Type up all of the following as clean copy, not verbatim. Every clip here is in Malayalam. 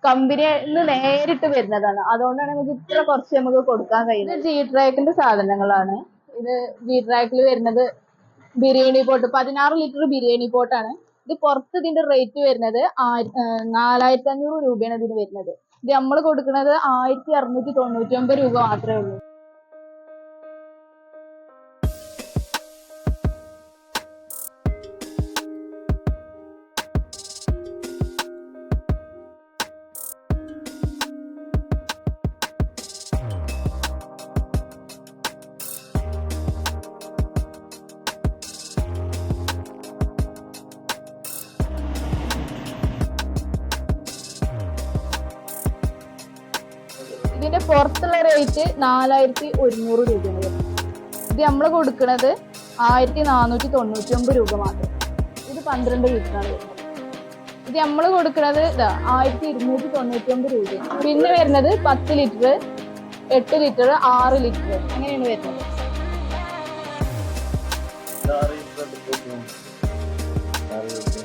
കമ്പനിയിൽ നിന്ന് നേരിട്ട് വരുന്നതാണ്. അതുകൊണ്ടാണ് നമുക്ക് ഇത്ര കുറച്ച് നമുക്ക് കൊടുക്കാൻ കഴിയുന്നത്. ജി ട്രാക്കിന്റെ സാധനങ്ങളാണ്. ഇത് ജി ട്രാക്കിൽ വരുന്നത് ബിരിയാണി പോട്ട്, 16 ലിറ്റർ ബിരിയാണി പോട്ടാണ്. ഇത് പുറത്ത് ഇതിന്റെ റേറ്റ് വരുന്നത് 4500 രൂപയാണ് ഇതിന് വരുന്നത്. ഇത് നമ്മൾ കൊടുക്കുന്നത് 1699 രൂപ മാത്രമേ ഉള്ളൂ. ഇതിന്റെ പുറത്തുള്ള റേറ്റ് 4100 രൂപയാണ് വരുന്നത്. ഇത് നമ്മൾ കൊടുക്കുന്നത് 1499 രൂപ മാത്രം. ഇത് 12 ലിറ്ററാണ് വരുന്നത്. ഇത് നമ്മൾ കൊടുക്കുന്നത് 1299 രൂപ. പിന്നെ വരുന്നത് 10 ലിറ്റർ, 8 ലിറ്റർ, 6 ലിറ്റർ അങ്ങനെയാണ് വരുന്നത്.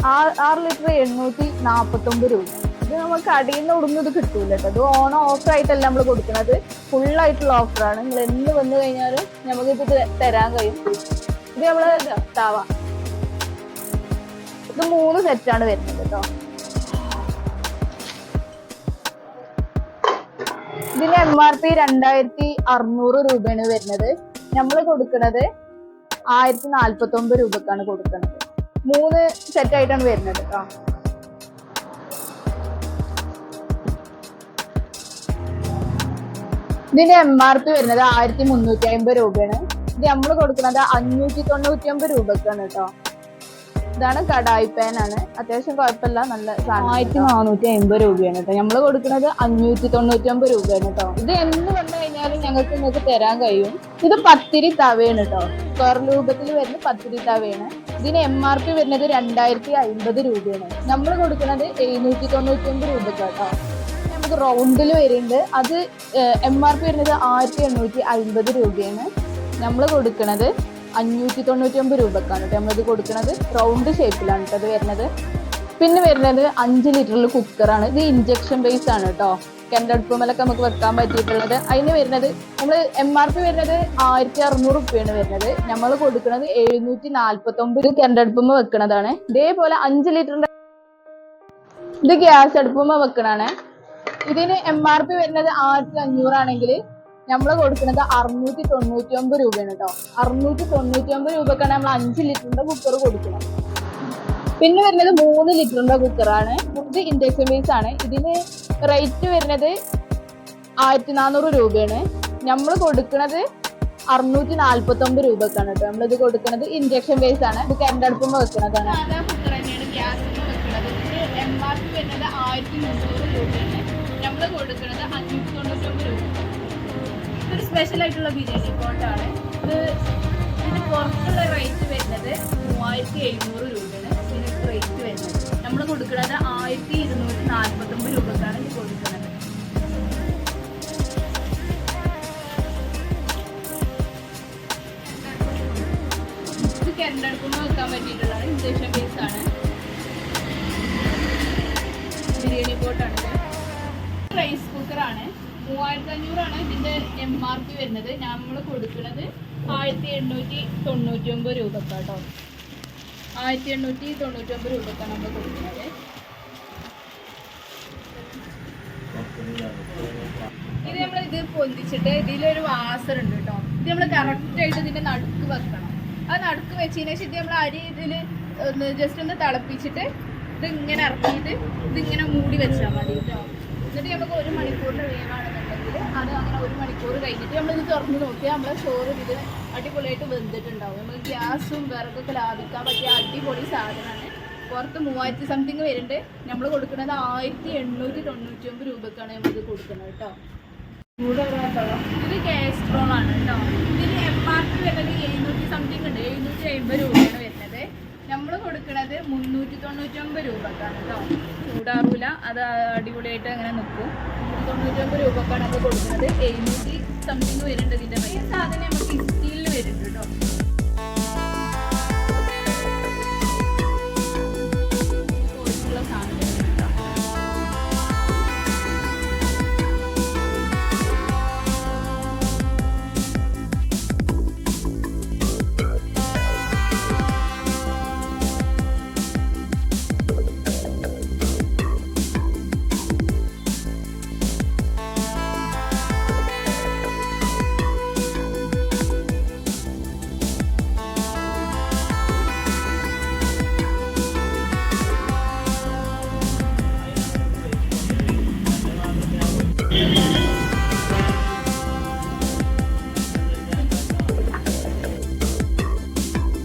6 ലിറ്റർ 849 രൂപ. ഇത് നമുക്ക് അടിയിൽ നിന്ന് ഉടുന്നത് കിട്ടൂല കേട്ടോ. ഇത് ഓണം ഓഫർ ആയിട്ടല്ല നമ്മൾ കൊടുക്കുന്നത്, ഫുള്ളായിട്ടുള്ള ഓഫറാണ്. നിങ്ങൾ എന്ന് വന്നു കഴിഞ്ഞാലും നമുക്ക് ഇത് തരാൻ കഴിയും. ഇത് നമ്മള് തവ, ഇത് 3 സെറ്റാണ് വരുന്നത് കേട്ടോ. ഇതിന്റെ MRP 2600 രൂപയാണ് വരുന്നത്. നമ്മൾ കൊടുക്കുന്നത് 1049 രൂപക്കാണ് കൊടുക്കുന്നത്. 3 സെറ്റായിട്ടാണ് വരുന്നത് കേട്ടോ. ഇതിന്റെ MRP വരുന്നത് 1350 രൂപയാണ്. ഇത് നമ്മൾ കൊടുക്കുന്നത് 599 രൂപക്കാണ് കേട്ടോ. ഇതാണ് കടായി പാനാണ്, അത്യാവശ്യം കുഴപ്പമില്ല, നല്ല 1450 രൂപയാണ് കേട്ടോ. നമ്മൾ കൊടുക്കുന്നത് 599 രൂപയാണ് കേട്ടോ. ഇത് എന്ന് വന്നു കഴിഞ്ഞാലും നിങ്ങൾക്ക് തരാൻ കഴിയും. ഇത് പത്തിരി തവയാണ് കേട്ടോ, സ്ക്വയർ രൂപത്തിൽ വരുന്ന പത്തിരി തവയാണ്. ഇതിന് MRP വരുന്നത് 2050 രൂപയാണ്. നമ്മൾ കൊടുക്കുന്നത് 799 രൂപക്ക് കേട്ടോ. റൗണ്ടിൽ വരുന്നുണ്ട്, അത് MRP വരുന്നത് 1850 രൂപയാണ്. നമ്മൾ കൊടുക്കുന്നത് 599 രൂപക്കാണ് കേട്ടോ. നമ്മളിത് കൊടുക്കുന്നത് റൗണ്ട് ഷേപ്പിലാണ് കേട്ടോ ഇത് വരുന്നത്. പിന്നെ വരുന്നത് 5 ലിറ്ററിൽ കുക്കറാണ്. ഇത് ഇൻജക്ഷൻ ബേസ് ആണ് കേട്ടോ. കിണറടുപ്പുമലൊക്കെ നമുക്ക് വെക്കാൻ പറ്റിയിട്ടുള്ളത്. അതിന് വരുന്നത് നമ്മൾ MRP വരുന്നത് 1600 രൂപയാണ് വരുന്നത്. നമ്മൾ കൊടുക്കുന്നത് 749 കിണറടുപ്പുമ്പോ വെക്കുന്നതാണ്. ഇതേപോലെ 5 ലിറ്ററിന്റെ ഇത് ഗ്യാസ് അടുപ്പുമ്പോ വെക്കണാണ്. ഇതിന് MRP വരുന്നത് 1500 ആണെങ്കിൽ നമ്മൾ കൊടുക്കുന്നത് 699 രൂപയാണ് കേട്ടോ. 699 രൂപക്കാണ് നമ്മൾ 5 ലിറ്ററിന്റെ കുക്കർ കൊടുക്കുന്നത്. പിന്നെ വരുന്നത് 3 ലിറ്ററിന്റെ കുക്കറാണ്. ഇത് ഇൻഡക്ഷൻ ബേസ് ആണ്. ഇതിന് റേറ്റ് വരുന്നത് 1400 രൂപയാണ്. നമ്മൾ കൊടുക്കുന്നത് 649 രൂപക്കാണ് കേട്ടോ. നമ്മളിത് കൊടുക്കുന്നത് ഇൻഡക്ഷൻ ബേസ് ആണ്. ഇത് കിണറടുപ്പുമ്പോ വെക്കുന്നതാണ്. കുക്കർ തന്നെയാണ് ഗ്യാസിന് വെക്കുന്നത്. MRP വരുന്നത് 1300 രൂപയാണ്. നമ്മൾ കൊടുക്കുന്നത് 599 രൂപ. ഇതൊരു സ്പെഷ്യൽ ആയിട്ടുള്ള ബിരിയാണി പോട്ടാണ്. ഇതിന് പുറത്തുള്ള റേറ്റ് വരുന്നത് 3700 രൂപയാണ്. ഇതിന് റേറ്റ് വരുന്നത് നമ്മൾ കൊടുക്കുന്നത് 1249 രൂപക്കാണ് ഇത് കൊടുക്കുന്നത്. ഇത് കിണറടുപ്പുമ്പോ വെക്കാൻ പറ്റിയിട്ടുള്ളതാണ്. ഇൻഡക്ഷൻ ബേസ് ആണ്. ബിരിയാണി പോട്ടാണ്. റൈസ് കുക്കറാണ്. 3500 ആണ് ഇതിന്റെ MRP വരുന്നത്. നമ്മൾ കൊടുക്കുന്നത് 1899 രൂപക്കാട്ടോ. 1899 രൂപക്കാണ് നമ്മൾ കൊടുക്കുന്നത്. ഇത് നമ്മളിത് പൊന്തിച്ചിട്ട് ഇതിലൊരു വാസറുണ്ട് കേട്ടോ. ഇത് നമ്മൾ കറക്റ്റായിട്ട് ഇതിന്റെ നടുക്ക് വെക്കണം. ആ നടുക്ക് വെച്ചതിന് ശേഷം ഇത് നമ്മൾ അരി ഇതിൽ ജസ്റ്റ് ഒന്ന് തിളപ്പിച്ചിട്ട് ഇതിങ്ങനെ ഇറക്കിയിട്ട് ഇതിങ്ങനെ മൂടി വെച്ചാൽ മതി കേട്ടോ. എന്നിട്ട് നമുക്ക് 1 മണിക്കൂറിൻ്റെ വേവാണെന്നുണ്ടെങ്കിൽ അത് അങ്ങനെ 1 മണിക്കൂർ കഴിഞ്ഞിട്ട് നമ്മളിത് തുറന്ന് നോക്കിയാൽ നമ്മളെ ചോറ് ഇത് അടിപൊളിയായിട്ട് വെന്തിട്ടുണ്ടാവും. നമുക്ക് ഗ്യാസും വിറകൊക്കെ ലാഭിക്കാൻ പറ്റിയ അടിപൊളി സാധനമാണ്. പുറത്ത് 3000 സംതിങ് വരുന്നുണ്ട്. നമ്മൾ കൊടുക്കുന്നത് 1899 രൂപക്കാണ് നമ്മളിത് കൊടുക്കുന്നത് കേട്ടോ. ഇത് കാസ്ട്രോൾ ആണ് കേട്ടോ. ഇതിന് MRP വരുന്നത് 700 സംതിങ് ഉണ്ട്. 750 രൂപയാണ് വരുന്നത്. നമ്മൾ കൊടുക്കുന്നത് 399 രൂപക്കാണ് കേട്ടോ. ചൂടാറൂല, അത് അടിപൊളിയായിട്ട് അങ്ങനെ നിൽക്കും. 399 രൂപക്കാണ് നമ്മൾ കൊടുക്കുന്നത്. 700 സംതിങ് വരുന്നുണ്ട് ഇതിൻ്റെ. ഈ സാധനം നമുക്ക് സ്റ്റീലിൽ വരുന്നുണ്ട് കേട്ടോ.